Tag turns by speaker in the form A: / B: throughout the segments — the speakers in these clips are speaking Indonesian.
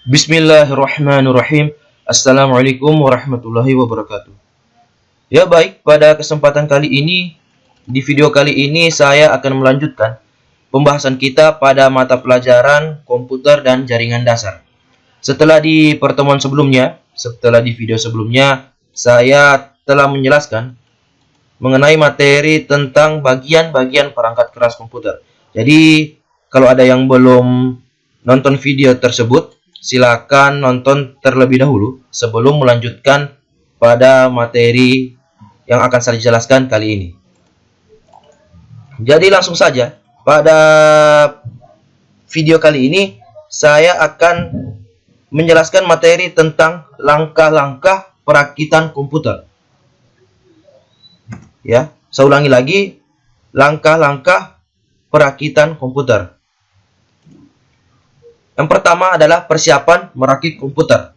A: Bismillahirrahmanirrahim. Assalamualaikum warahmatullahi wabarakatuh. Ya baik, pada kesempatan kali ini, di video kali ini saya akan melanjutkan pembahasan kita pada mata pelajaran komputer dan jaringan dasar. Setelah di video sebelumnya, saya telah menjelaskan mengenai materi tentang bagian-bagian perangkat keras komputer. Jadi, kalau ada yang belum nonton video tersebut, silakan nonton terlebih dahulu sebelum melanjutkan pada materi yang akan saya jelaskan kali ini. Jadi langsung saja, pada video kali ini saya akan menjelaskan materi tentang langkah-langkah perakitan komputer. Ya, saya ulangi lagi, langkah-langkah perakitan komputer. Yang pertama adalah persiapan merakit komputer.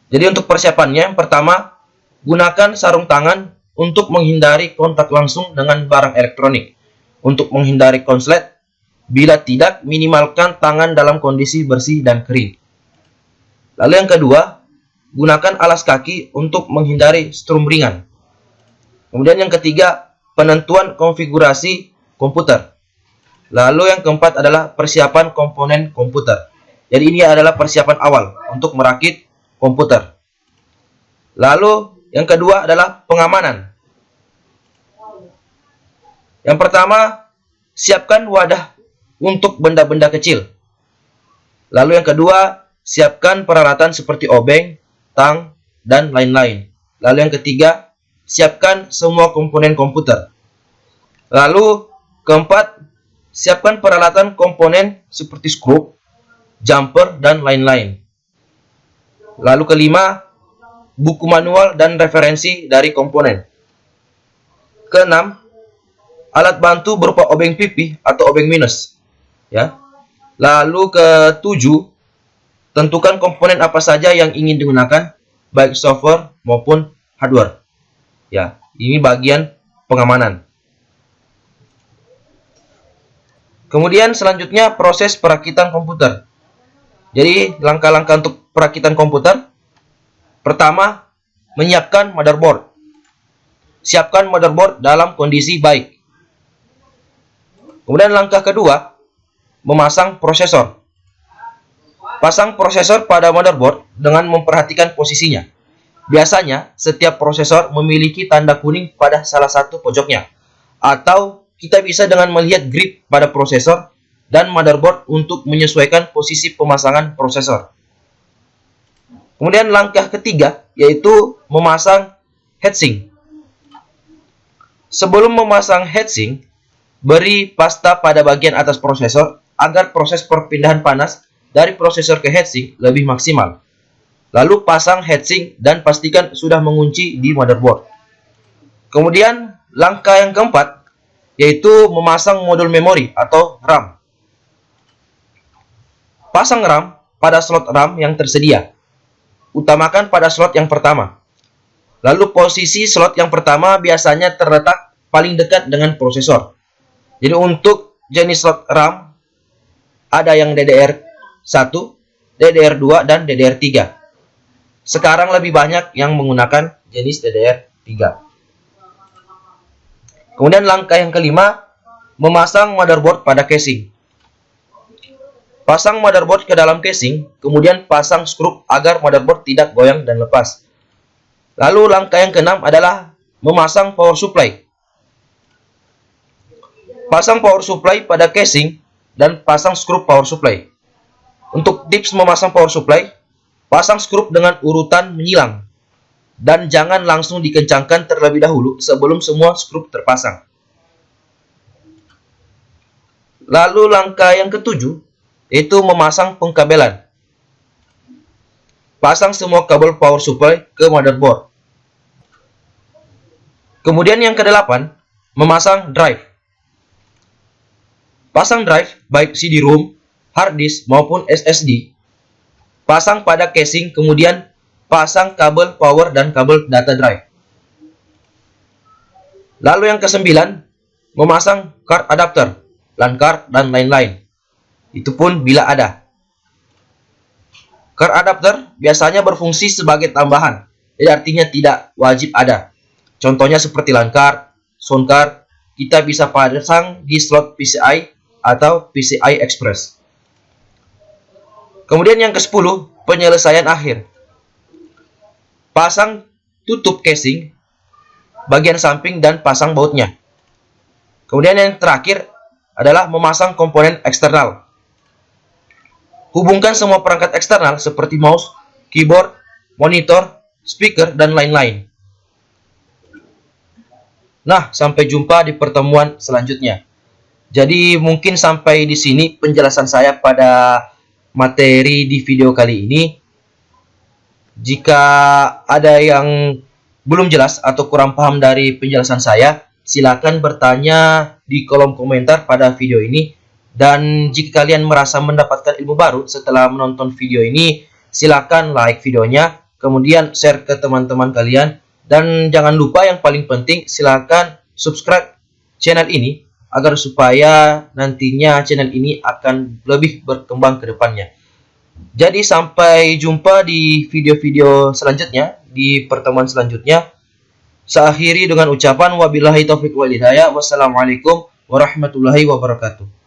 A: Jadi untuk persiapannya, yang pertama, gunakan sarung tangan untuk menghindari kontak langsung dengan barang elektronik. Untuk menghindari konslet, bila tidak, minimalkan tangan dalam kondisi bersih dan kering. Lalu yang kedua, gunakan alas kaki untuk menghindari strum ringan. Kemudian yang ketiga, penentuan konfigurasi komputer. Lalu yang keempat adalah persiapan komponen komputer. Jadi ini adalah persiapan awal untuk merakit komputer. Lalu yang kedua adalah pengamanan. Yang pertama, siapkan wadah untuk benda-benda kecil. Lalu yang kedua, siapkan peralatan seperti obeng, tang, dan lain-lain. Lalu yang ketiga, siapkan semua komponen komputer. Lalu keempat, siapkan peralatan komponen seperti skrup, jumper, dan lain-lain. Lalu kelima, buku manual dan referensi dari komponen. Keenam, alat bantu berupa obeng pipih atau obeng minus. Ya. Lalu ketujuh, tentukan komponen apa saja yang ingin digunakan, baik software maupun hardware. Ya, ini bagian pengamanan. Kemudian selanjutnya proses perakitan komputer. Jadi langkah-langkah untuk perakitan komputer. Pertama, menyiapkan motherboard. Siapkan motherboard dalam kondisi baik. Kemudian langkah kedua, memasang prosesor. Pasang prosesor pada motherboard dengan memperhatikan posisinya. Biasanya setiap prosesor memiliki tanda kuning pada salah satu pojoknya. Atau kita bisa dengan melihat grip pada prosesor dan motherboard untuk menyesuaikan posisi pemasangan prosesor. Kemudian langkah ketiga yaitu memasang heatsink. Sebelum memasang heatsink, beri pasta pada bagian atas prosesor agar proses perpindahan panas dari prosesor ke heatsink lebih maksimal. Lalu pasang heatsink dan pastikan sudah mengunci di motherboard. Kemudian langkah yang keempat yaitu memasang modul memori atau RAM. Pasang RAM pada slot RAM yang tersedia. Utamakan pada slot yang pertama. Lalu posisi slot yang pertama biasanya terletak paling dekat dengan prosesor. Jadi untuk jenis slot RAM ada yang DDR1, DDR2, dan DDR3. Sekarang lebih banyak yang menggunakan jenis DDR3. Kemudian langkah yang kelima, memasang motherboard pada casing. Pasang motherboard ke dalam casing, kemudian pasang skrup agar motherboard tidak goyang dan lepas. Lalu langkah yang keenam adalah memasang power supply. Pasang power supply pada casing dan pasang skrup power supply. Untuk tips memasang power supply, pasang skrup dengan urutan menyilang. Dan jangan langsung dikencangkan terlebih dahulu sebelum semua skrup terpasang. Lalu langkah yang ketujuh, yaitu memasang pengkabelan. Pasang semua kabel power supply ke motherboard. Kemudian yang kedelapan, memasang drive. Pasang drive baik CD-ROM, hard disk maupun SSD. Pasang pada casing, kemudian pasang kabel power dan kabel data drive. Lalu yang kesembilan, memasang card adapter, LAN card, dan lain-lain. Itu pun bila ada. Car adapter biasanya berfungsi sebagai tambahan, jadi artinya tidak wajib ada. Contohnya seperti LAN card, sound card, kita bisa pasang di slot PCI atau PCI Express. Kemudian yang ke-10, penyelesaian akhir. Pasang tutup casing, bagian samping dan pasang bautnya. Kemudian yang terakhir adalah memasang komponen eksternal. Hubungkan semua perangkat eksternal seperti mouse, keyboard, monitor, speaker, dan lain-lain. Nah, sampai jumpa di pertemuan selanjutnya. Jadi mungkin sampai di sini penjelasan saya pada materi di video kali ini. Jika ada yang belum jelas atau kurang paham dari penjelasan saya, silakan bertanya di kolom komentar pada video ini. Dan jika kalian merasa mendapatkan ilmu baru setelah menonton video ini, silakan like videonya, kemudian share ke teman-teman kalian. Dan jangan lupa yang paling penting, silakan subscribe channel ini agar supaya nantinya channel ini akan lebih berkembang ke depannya. Jadi sampai jumpa di video-video selanjutnya, di pertemuan selanjutnya. Saya akhiri dengan ucapan wabillahi taufiq wal hidayah. Wassalamualaikum warahmatullahi wabarakatuh.